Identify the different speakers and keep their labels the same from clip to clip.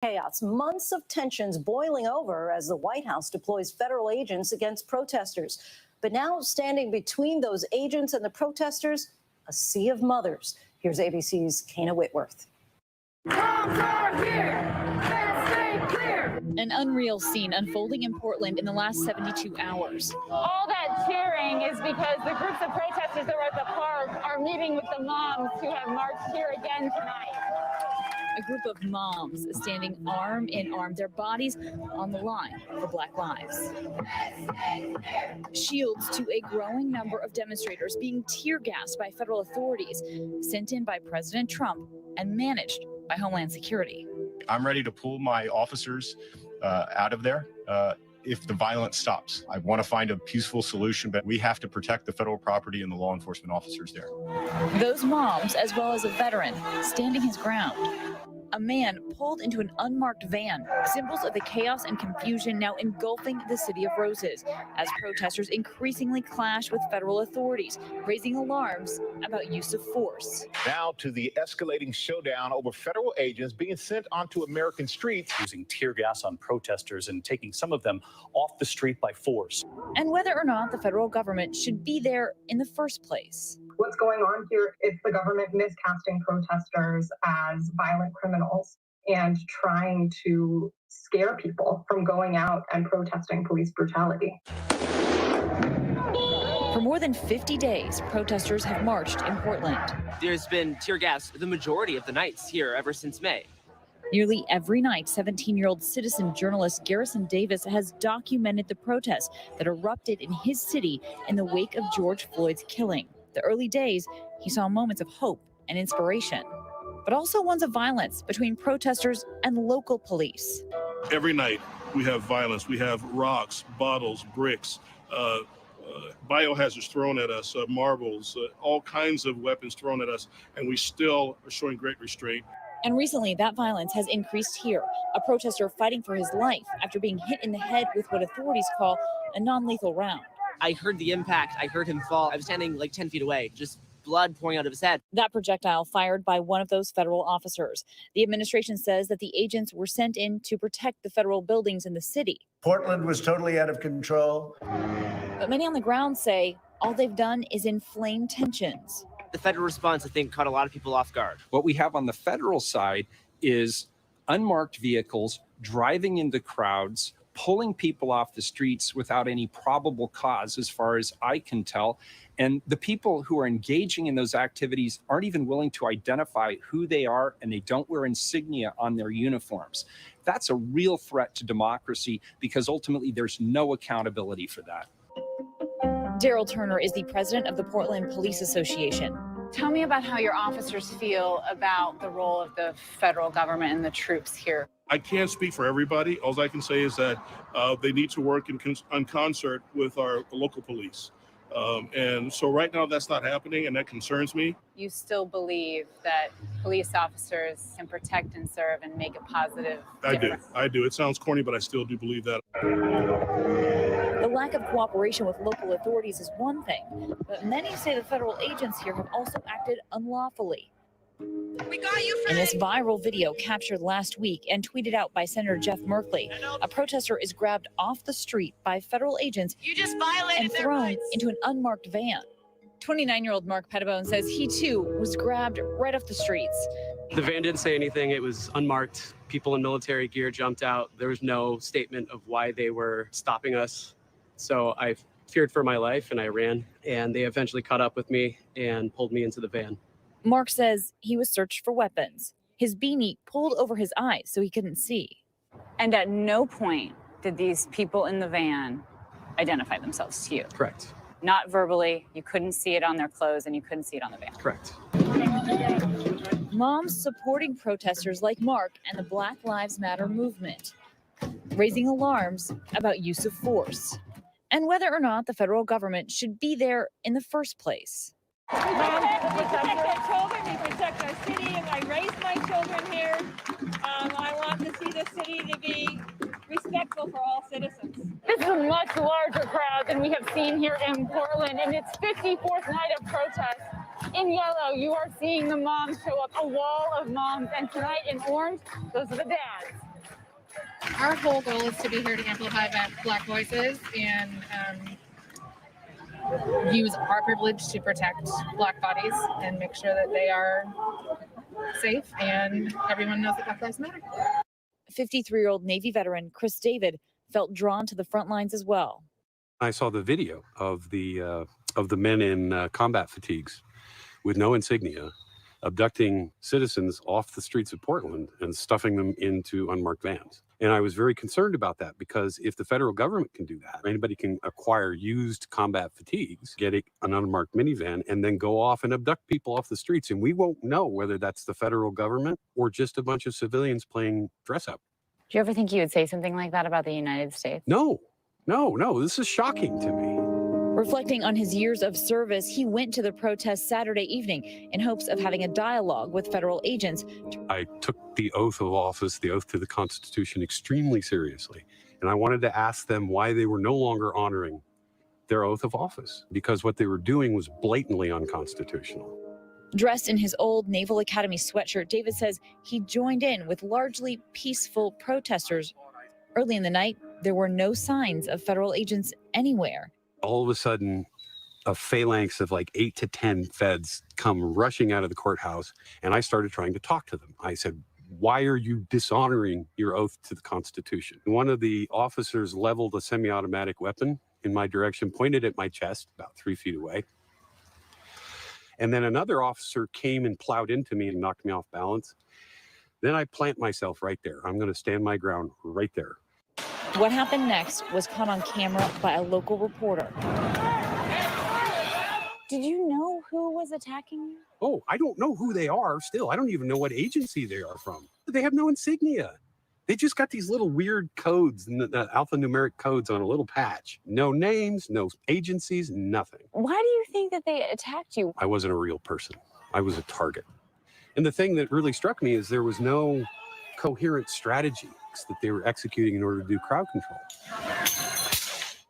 Speaker 1: Chaos, months of tensions boiling over as the White House deploys federal agents against protesters. But now, standing between those agents and the protesters, a sea of mothers. Here's ABC's Kana Whitworth.
Speaker 2: Moms are here! Let's stay clear!
Speaker 3: An unreal scene unfolding in Portland in the last 72 hours.
Speaker 4: All that cheering is because the groups of protesters that were at the park are meeting with the moms who have marched here again tonight.
Speaker 3: A group of moms standing arm in arm, their bodies on the line for Black lives. Shields to a growing number of demonstrators being tear gassed by federal authorities, sent in by President Trump and managed by Homeland Security.
Speaker 5: I'm ready to pull my officers out of there if the violence stops. I want to find a peaceful solution, but we have to protect the federal property and the law enforcement officers there.
Speaker 3: Those moms, as well as a veteran, standing his ground. A man pulled into an unmarked van, symbols of the chaos and confusion now engulfing the City of Roses, as protesters increasingly clash with federal authorities, raising alarms about use of force.
Speaker 6: Now to the escalating showdown over federal agents being sent onto American streets,
Speaker 7: using tear gas on protesters and taking some of them off the street by force.
Speaker 3: And whether or not the federal government should be there in the first place.
Speaker 8: What's going on here is the government miscasting protesters as violent criminals and trying to scare people from going out and protesting police brutality.
Speaker 3: For more than 50 days, protesters have marched in Portland.
Speaker 9: There's been tear gas the majority of the nights here ever since May.
Speaker 3: Nearly every night, 17-year-old citizen journalist Garrison Davis has documented the protests that erupted in his city in the wake of George Floyd's killing. The early days, he saw moments of hope and inspiration, but also ones of violence between protesters and local police.
Speaker 10: Every night we have violence. We have rocks, bottles, bricks, biohazards thrown at us, marbles, all kinds of weapons thrown at us, and we still are showing great restraint.
Speaker 3: And recently, that violence has increased here. A protester fighting for his life after being hit in the head with what authorities call a non-lethal round.
Speaker 9: I heard the impact. I heard him fall. I was standing like 10 feet away, just blood pouring out of his head.
Speaker 3: That projectile fired by one of those federal officers. The administration says that the agents were sent in to protect the federal buildings in the city.
Speaker 11: Portland was totally out of control.
Speaker 3: But many on the ground say all they've done is inflame tensions.
Speaker 9: The federal response, I think, caught a lot of people off guard.
Speaker 12: What we have on the federal side is unmarked vehicles driving into crowds, pulling people off the streets without any probable cause, as far as I can tell. And the people who are engaging in those activities aren't even willing to identify who they are, and they don't wear insignia on their uniforms. That's a real threat to democracy because ultimately there's no accountability for that.
Speaker 3: Daryl Turner is the president of the Portland Police Association.
Speaker 4: Tell me about how your officers feel about the role of the federal government and the troops here.
Speaker 10: I can't speak for everybody. All I can say is that they need to work in concert with our local police. And so right now that's not happening, and that concerns me.
Speaker 4: You still believe that police officers can protect and serve and make a positive difference?
Speaker 10: I do. It sounds corny, but I still do believe that.
Speaker 3: The lack of cooperation with local authorities is one thing, but many say the federal agents here have also acted unlawfully.
Speaker 2: We got you,
Speaker 3: In this viral video captured last week and tweeted out by Senator Jeff Merkley, a protester is grabbed off the street by federal agents and thrown into an unmarked van. 29-year-old Mark Pettibone says he too was grabbed right off the streets.
Speaker 13: The van didn't say anything. It was unmarked. People in military gear jumped out. There was no statement of why they were stopping us. So I feared for my life and I ran, and they eventually caught up with me and pulled me into the van.
Speaker 3: Mark says he was searched for weapons. His beanie pulled over his eyes so he couldn't see.
Speaker 4: And at no point did these people in the van identify themselves to you?
Speaker 13: Correct.
Speaker 4: Not verbally. You couldn't see it on their clothes and you couldn't see it on the van?
Speaker 13: Correct.
Speaker 3: Moms supporting protesters like Mark and the Black Lives Matter movement, raising alarms about use of force and whether or not the federal government should be there in the first place.
Speaker 4: We protect our children, we protect our city, and I raised my children here. I want to see the city to be respectful for all citizens. This is a much larger crowd than we have seen here in Portland, and it's 54th night of protest. In yellow, you are seeing the moms show up, a wall of moms, and tonight in orange, those are the dads.
Speaker 14: Our whole goal is to be here to amplify Black voices and use our privilege to protect Black bodies and make sure that they are safe and everyone knows that Black Lives Matter.
Speaker 3: 53-year-old Navy veteran Chris David felt drawn to the front lines as well.
Speaker 15: I saw the video of the men in combat fatigues with no insignia abducting citizens off the streets of Portland and stuffing them into unmarked vans. And I was very concerned about that because if the federal government can do that, anybody can acquire used combat fatigues, get an unmarked minivan, and then go off and abduct people off the streets. And we won't know whether that's the federal government or just a bunch of civilians playing dress up.
Speaker 16: Do you ever think you would say something like that about the United States?
Speaker 15: No. This is shocking to me.
Speaker 3: Reflecting on his years of service, he went to the protest Saturday evening in hopes of having a dialogue with federal agents.
Speaker 15: I took the oath of office, the oath to the Constitution, extremely seriously. And I wanted to ask them why they were no longer honoring their oath of office, because what they were doing was blatantly unconstitutional.
Speaker 3: Dressed in his old Naval Academy sweatshirt, David says he joined in with largely peaceful protesters. Early in the night, there were no signs of federal agents anywhere.
Speaker 15: All of a sudden, a phalanx of like 8 to 10 feds come rushing out of the courthouse, and I started trying to talk to them. I said, why are you dishonoring your oath to the Constitution? One of the officers leveled a semi-automatic weapon in my direction, pointed at my chest about 3 feet away. And then another officer came and plowed into me and knocked me off balance. Then I plant myself right there. I'm going to stand my ground right there.
Speaker 3: What happened next was caught on camera by a local reporter.
Speaker 16: Did you know who was attacking you?
Speaker 15: Oh, I don't know who they are still. I don't even know what agency they are from. They have no insignia. They just got these little weird codes, the alphanumeric codes on a little patch. No names, no agencies, nothing.
Speaker 16: Why do you think that they attacked you?
Speaker 15: I wasn't a real person. I was a target. And the thing that really struck me is there was no coherent strategy that they were executing in order to do crowd control.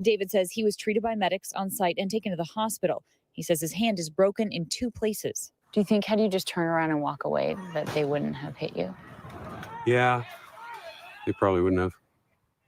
Speaker 3: David says he was treated by medics on site and taken to the hospital. He says his hand is broken in 2 places.
Speaker 16: Do you think had you just turn around and walk away that they wouldn't have hit you?
Speaker 15: Yeah, they probably wouldn't have.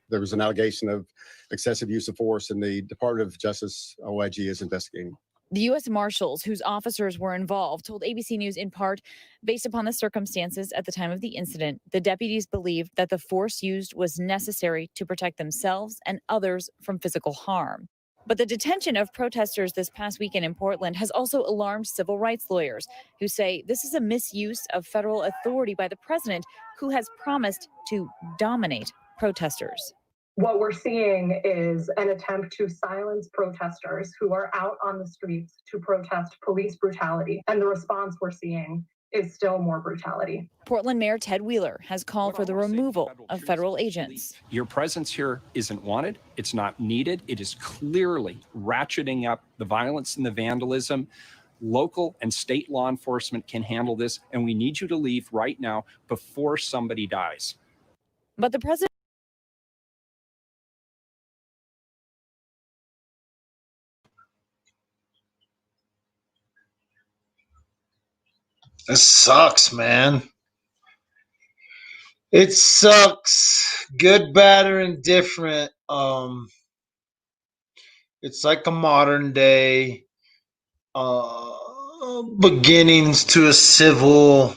Speaker 17: There was an allegation of excessive use of force, and the Department of Justice, OIG, is investigating.
Speaker 3: The U.S. Marshals, whose officers were involved, told ABC News in part, based upon the circumstances at the time of the incident, the deputies believed that the force used was necessary to protect themselves and others from physical harm. But the detention of protesters this past weekend in Portland has also alarmed civil rights lawyers who say this is a misuse of federal authority by the president, who has promised to dominate protesters.
Speaker 8: What we're seeing is an attempt to silence protesters who are out on the streets to protest police brutality. And the response we're seeing is still more brutality.
Speaker 3: Portland Mayor Ted Wheeler has called for the removal of federal agents.
Speaker 12: Your presence here isn't wanted. It's not needed. It is clearly ratcheting up the violence and the vandalism. Local and state law enforcement can handle this, and we need you to leave right now before somebody dies.
Speaker 3: But the president
Speaker 18: This sucks, man. It sucks. Good, bad, or indifferent. It's like a modern day beginnings to a civil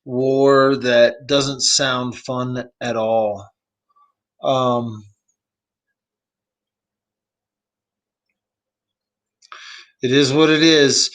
Speaker 18: war that doesn't sound fun at all. It is what it is.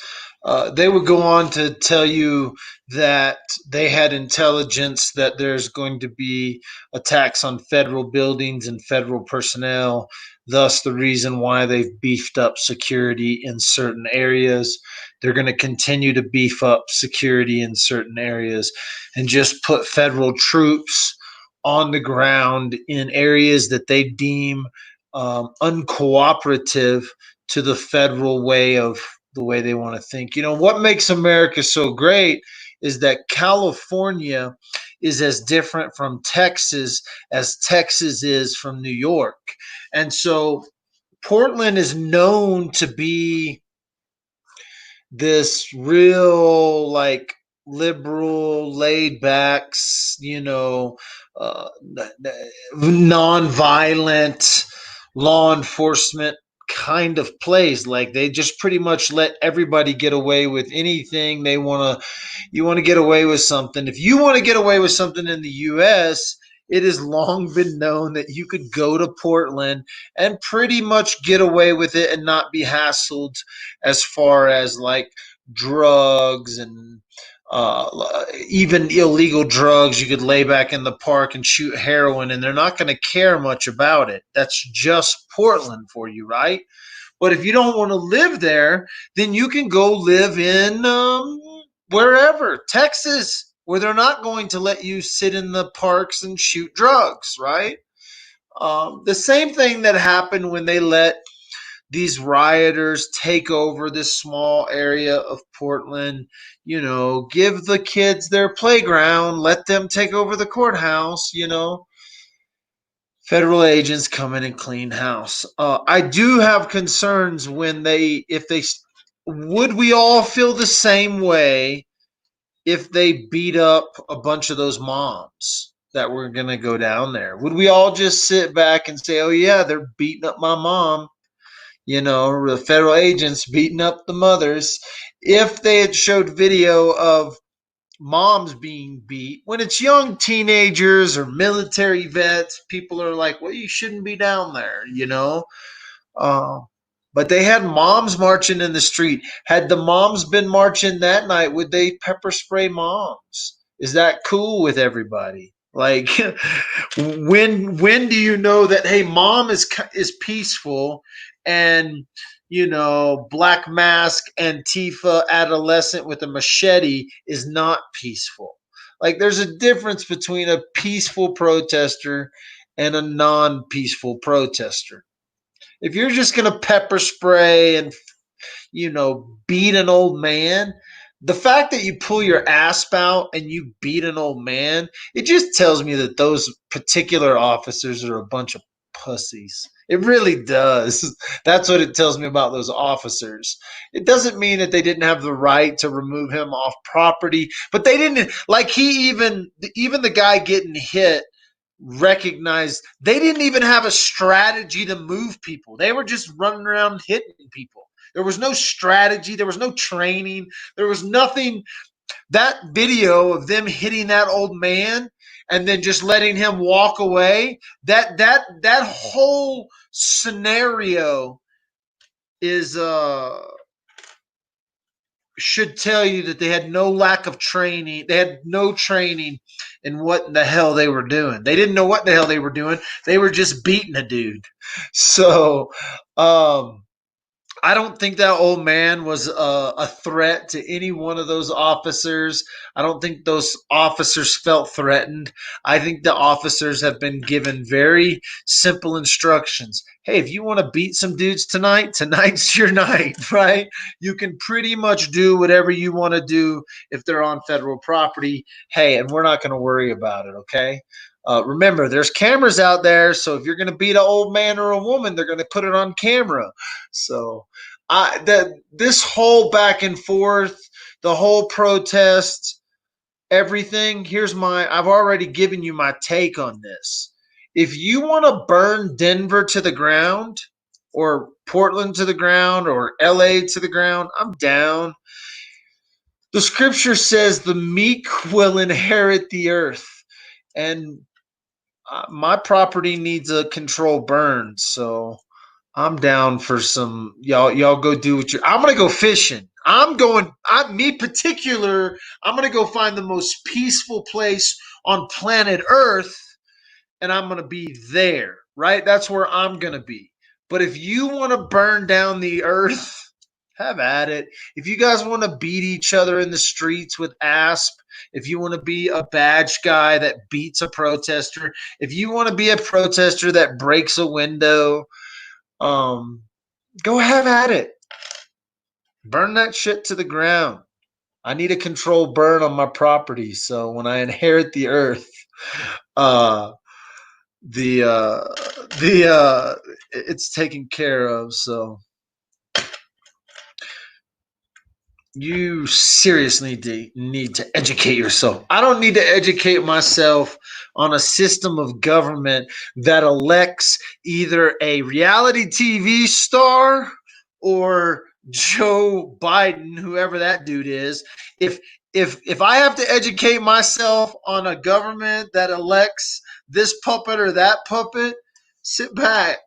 Speaker 18: They would go on to tell you that they had intelligence that there's going to be attacks on federal buildings and federal personnel, thus the reason why they've beefed up security in certain areas. They're going to continue to beef up security in certain areas and just put federal troops on the ground in areas that they deem uncooperative to the federal way of the way they want to think. You know, what makes America so great is that California is as different from Texas as Texas is from New York. And so Portland is known to be this real, like, liberal, laid backs, non-violent law enforcement kind of place. Like they just pretty much let everybody get away with anything they want to. You want to get away with something. If you want to get away with something in the U.S., it has long been known that you could go to Portland and pretty much get away with it and not be hassled as far as like drugs and even illegal drugs. You could lay back in the park and shoot heroin, and they're not going to care much about it. That's just Portland for you, right? But if you don't want to live there, then you can go live in wherever, Texas, where they're not going to let you sit in the parks and shoot drugs, right? The same thing that happened when they let these rioters take over this small area of Portland. Give the kids their playground, let them take over the courthouse. Federal agents come in and clean house. I do have concerns would we all feel the same way if they beat up a bunch of those moms that were going to go down there? Would we all just sit back and say, oh yeah, they're beating up my mom? The federal agents beating up the mothers. If they had showed video of moms being beat, when it's young teenagers or military vets, people are like, well, you shouldn't be down there. Uh, but they had moms marching in the street. Had the moms been marching that night, would they pepper spray moms? Is that cool with everybody? Like, when do you know that, hey, mom is peaceful, and Black Mask Antifa adolescent with a machete is not peaceful? Like, there's a difference between a peaceful protester and a non-peaceful protester. If you're just going to pepper spray and beat an old man, the fact that you pull your asp out and you beat an old man, it just tells me that those particular officers are a bunch of pussies. It really does. That's what it tells me about those officers. It doesn't mean that they didn't have the right to remove him off property, but they didn't, like, he even the guy getting hit recognized they didn't even have a strategy to move people. They were just running around hitting people. There was no strategy. There was no training. There was nothing. That video of them hitting that old man and then just letting him walk away, that whole scenario is should tell you that they had no lack of training. They had no training in what the hell they were doing. They didn't know what the hell they were doing. They were just beating a dude. So, I don't think that old man was a threat to any one of those officers. I don't think those officers felt threatened. I think the officers have been given very simple instructions. Hey, if you want to beat some dudes tonight, tonight's your night, right? You can pretty much do whatever you want to do if they're on federal property. Hey, and we're not going to worry about it, okay? Remember, there's cameras out there, so if you're going to beat an old man or a woman, they're going to put it on camera. So this whole back and forth, the whole protest, everything, I've already given you my take on this. If you want to burn Denver to the ground, or Portland to the ground, or LA to the ground, I'm down. The scripture says the meek will inherit the earth. And my property needs a controlled burn, so I'm down for some. Y'all go do what I'm gonna go fishing. I'm gonna go find the most peaceful place on planet Earth, and I'm gonna be there, right? That's where I'm gonna be. But if you want to burn down the earth, have at it. If you guys want to beat each other in the streets with asp, if you want to be a badge guy that beats a protester, if you want to be a protester that breaks a window, go have at it. Burn that shit to the ground. I need a controlled burn on my property, so when I inherit the earth, it's taken care of. So you seriously need to educate yourself. I don't need to educate myself on a system of government that elects either a reality TV star or Joe Biden, whoever that dude is. If I have to educate myself on a government that elects this puppet or that puppet, sit back.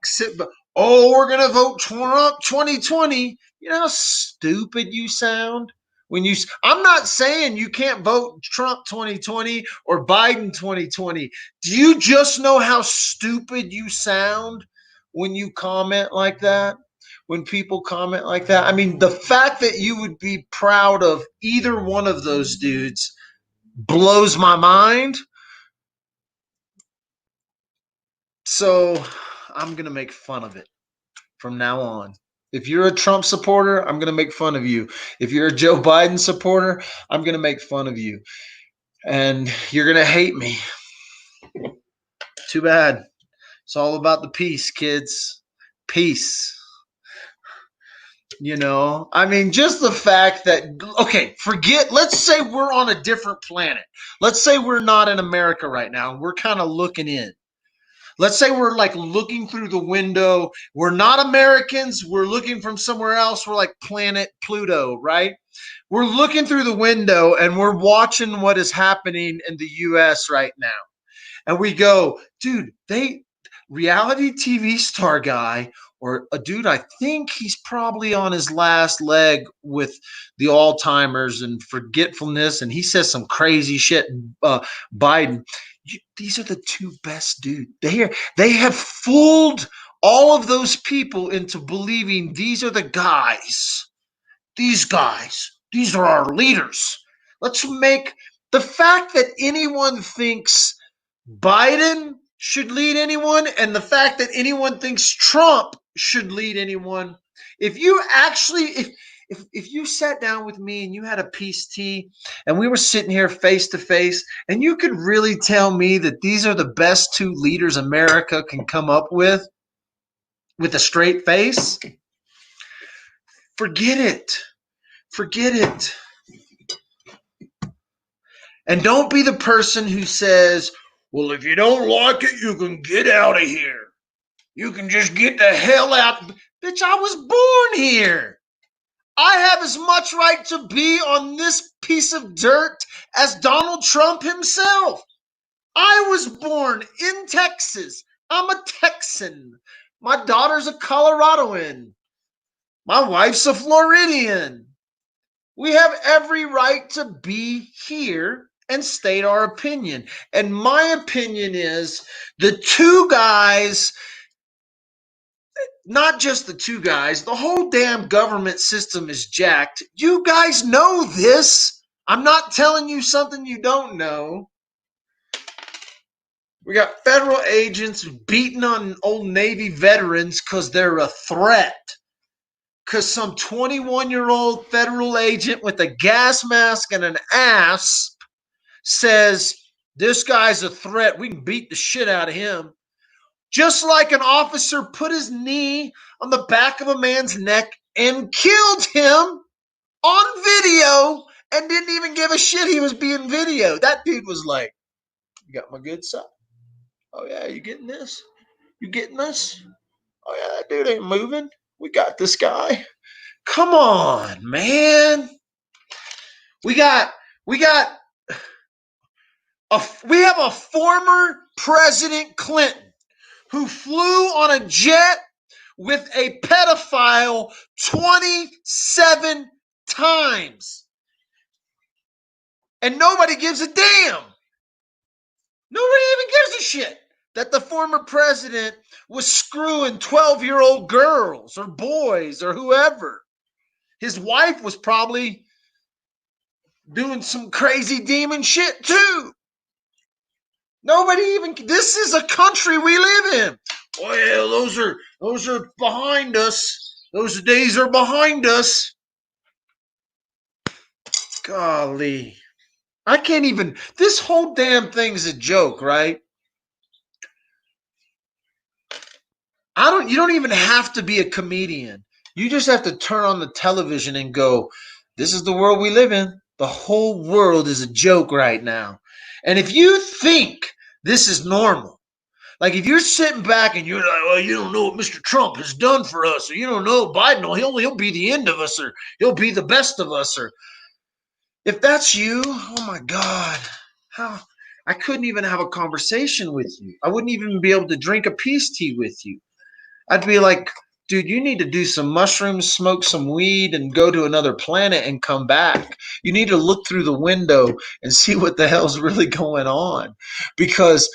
Speaker 18: Oh, we're gonna vote Trump 2020. You know how stupid you sound when you. I'm not saying you can't vote Trump 2020 or Biden 2020. Do you just know how stupid you sound when you comment like that? When people comment like that, I mean, the fact that you would be proud of either one of those dudes blows my mind. So I'm gonna make fun of it from now on. If you're a Trump supporter, I'm going to make fun of you. If you're a Joe Biden supporter, I'm going to make fun of you. And you're going to hate me. Too bad. It's all about the peace, kids. Peace. You know, I mean, just the fact that, okay, let's say we're on a different planet. Let's say we're not in America right now. And we're kind of looking in. Let's say we're like looking through the window. We're not Americans. We're looking from somewhere else. We're like planet Pluto, right? We're looking through the window and we're watching what is happening in the US right now. And we go, dude, reality TV star guy, or a dude, I think he's probably on his last leg with the Alzheimer's and forgetfulness, and he says some crazy shit. Biden, these are the two best dudes. They have fooled all of those people into believing these are the guys. These guys, these are our leaders. Let's make the fact that anyone thinks Biden should lead anyone, and the fact that anyone thinks Trump should lead anyone. If you sat down with me and you had a peace tea and we were sitting here face to face and you could really tell me that these are the best two leaders America can come up with a straight face, forget it. Forget it. And don't be the person who says, well, if you don't like it, you can get out of here. You can just get the hell out. Bitch, I was born here. I have as much right to be on this piece of dirt as Donald Trump himself. I was born in Texas. I'm a Texan. My daughter's a Coloradoan. My wife's a Floridian. We have every right to be here and state our opinion. And my opinion is the two guys, not just the two guys, the whole damn government system is jacked. You guys know this. I'm not telling you something you don't know. We got federal agents beating on old Navy veterans because they're a threat. Because some 21-year-old federal agent with a gas mask and an asp says, this guy's a threat. We can beat the shit out of him. Just like an officer put his knee on the back of a man's neck and killed him on video and didn't even give a shit he was being videoed. That dude was like, you got my good side? Oh, yeah, you getting this? You getting this? Oh, yeah, that dude ain't moving. We got this guy. Come on, man. We have a former President Clinton who flew on a jet with a pedophile 27 times. And nobody gives a damn. Nobody even gives a shit that the former president was screwing 12-year-old girls or boys or whoever. His wife was probably doing some crazy demon shit too. This is a country we live in. Oh yeah, those are behind us. Those days are behind us. Golly. I can't even, this whole damn thing's a joke, right? You don't even have to be a comedian. You just have to turn on the television and go, This is the world we live in. The whole world is a joke right now. And if you think this is normal, like if you're sitting back and you're like, well, you don't know what Mr. Trump has done for us, or you don't know Biden, he'll be the end of us, or he'll be the best of us, or if that's you, oh my God, how I couldn't even have a conversation with you. I wouldn't even be able to drink a peace tea with you. I'd be like, dude, you need to do some mushrooms, smoke some weed, and go to another planet and come back. You need to look through the window and see what the hell's really going on. Because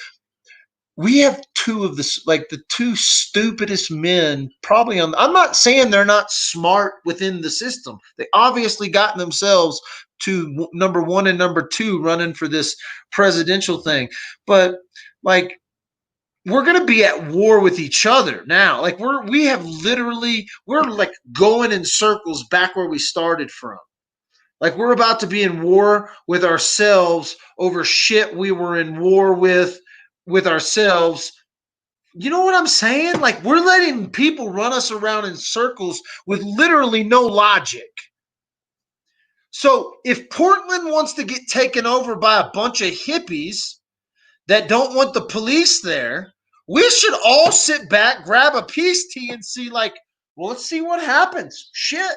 Speaker 18: we have the two stupidest men probably on. I'm not saying they're not smart within the system. They obviously gotten themselves to number one and number two running for this presidential thing. But like, we're going to be at war with each other now. Like we're like going in circles back where we started from. Like we're about to be in war with ourselves over shit we were in war with ourselves. You know what I'm saying? Like we're letting people run us around in circles with literally no logic. So if Portland wants to get taken over by a bunch of hippies that don't want the police there, we should all sit back, grab a peace tea, and see, like, well, let's see what happens. Shit.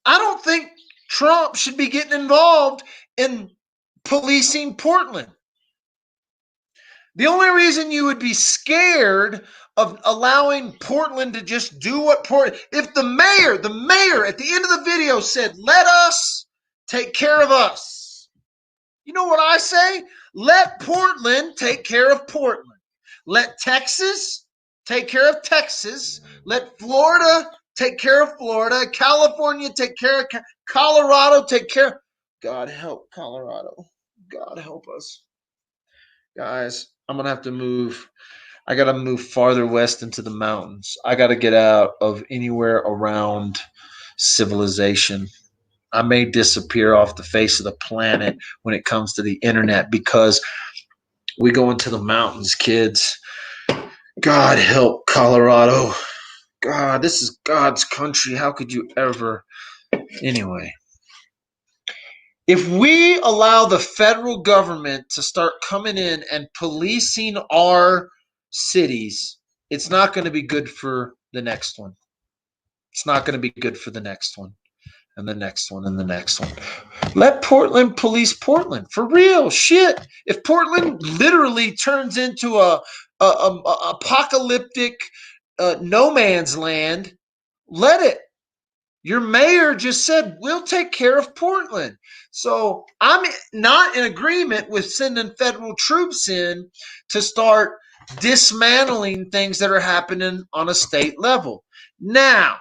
Speaker 18: I don't think Trump should be getting involved in policing Portland. The only reason you would be scared of allowing Portland to just do what if the mayor at the end of the video said, let us take care of us. You know what I say? Let Portland take care of Portland. Let Texas take care of Texas. Let Florida take care of Florida. California take care of Colorado. Take care. God help Colorado. God help us. Guys, I'm going to have to move. I got to move farther west into the mountains. I got to get out of anywhere around civilization. I may disappear off the face of the planet when it comes to the internet because we go into the mountains, kids. God help Colorado. God, this is God's country. How could you ever? Anyway, if we allow the federal government to start coming in and policing our cities, it's not going to be good for the next one. It's not going to be good for the next one. And the next one, and the next one. Let Portland police Portland. For real, shit. If Portland literally turns into a apocalyptic no man's land, let it. Your mayor just said, we'll take care of Portland. So I'm not in agreement with sending federal troops in to start dismantling things that are happening on a state level. Now,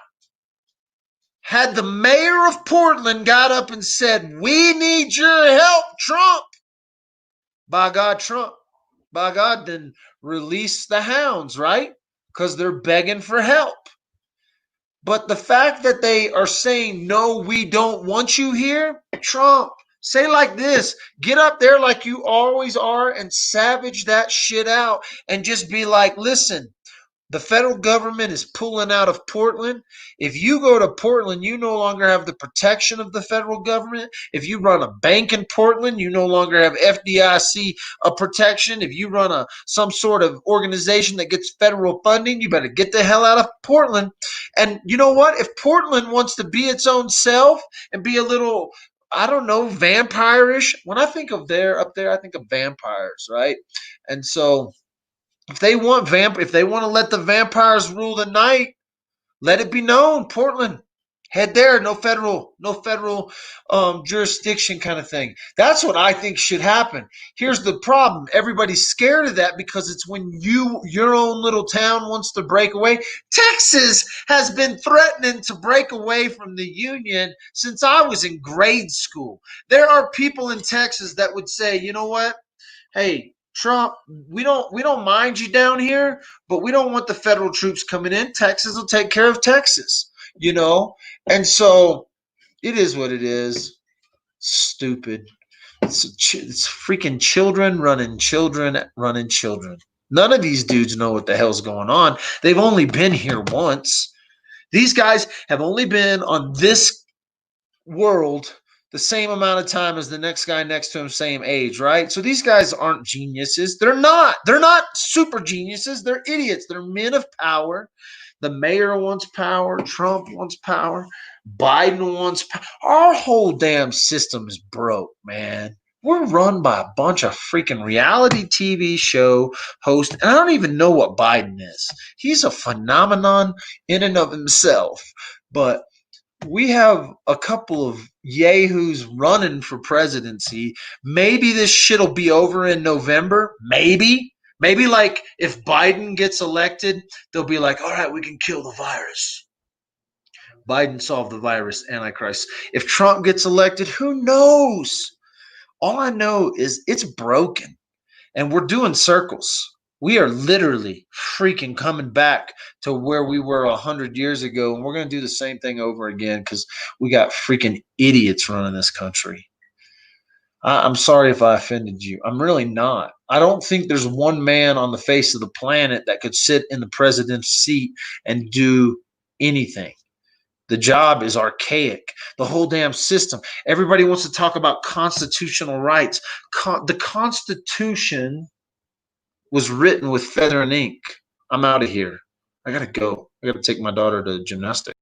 Speaker 18: had the mayor of Portland got up and said, we need your help, Trump. By God, then release the hounds, right? Because they're begging for help. But the fact that they are saying, no, we don't want you here, Trump, say like this, get up there like you always are and savage that shit out and just be like, listen, the federal government is pulling out of Portland. If you go to Portland, you no longer have the protection of the federal government. If you run a bank in Portland, you no longer have FDIC protection. If you run some sort of organization that gets federal funding, you better get the hell out of Portland. And you know what? If Portland wants to be its own self and be a little, I don't know, vampire-ish. When I think of up there, I think of vampires, right? And so if they want to let the vampires rule the night, let it be known. Portland, head there. No federal jurisdiction kind of thing. That's what I think should happen. Here's the problem: everybody's scared of that because it's when your own little town wants to break away. Texas has been threatening to break away from the union since I was in grade school. There are people in Texas that would say, you know what? Hey, Trump, we don't mind you down here, but we don't want the federal troops coming in. Texas will take care of Texas, you know? And so it is what it is. Stupid. It's freaking children running children running children. None of these dudes know what the hell's going on. They've only been here once. These guys have only been on this world the same amount of time as the next guy next to him, same age, right? So these guys aren't geniuses. They're not. They're not super geniuses. They're idiots. They're men of power. The mayor wants power. Trump wants power. Biden wants power. Our whole damn system is broke, man. We're run by a bunch of freaking reality TV show hosts, and I don't even know what Biden is. He's a phenomenon in and of himself, but we have a couple of yahoos running for presidency. Maybe this shit'll be over in November. Maybe like if Biden gets elected, they'll be like, all right, we can kill the virus. Biden solved the virus, Antichrist. If Trump gets elected, who knows? All I know is it's broken and we're doing circles. We are literally freaking coming back to where we were 100 years ago, and we're going to do the same thing over again because we got freaking idiots running this country. I'm sorry if I offended you. I'm really not. I don't think there's one man on the face of the planet that could sit in the president's seat and do anything. The job is archaic. The whole damn system. Everybody wants to talk about constitutional rights. The Constitution was written with feather and ink. I'm out of here. I gotta go. I gotta take my daughter to gymnastics.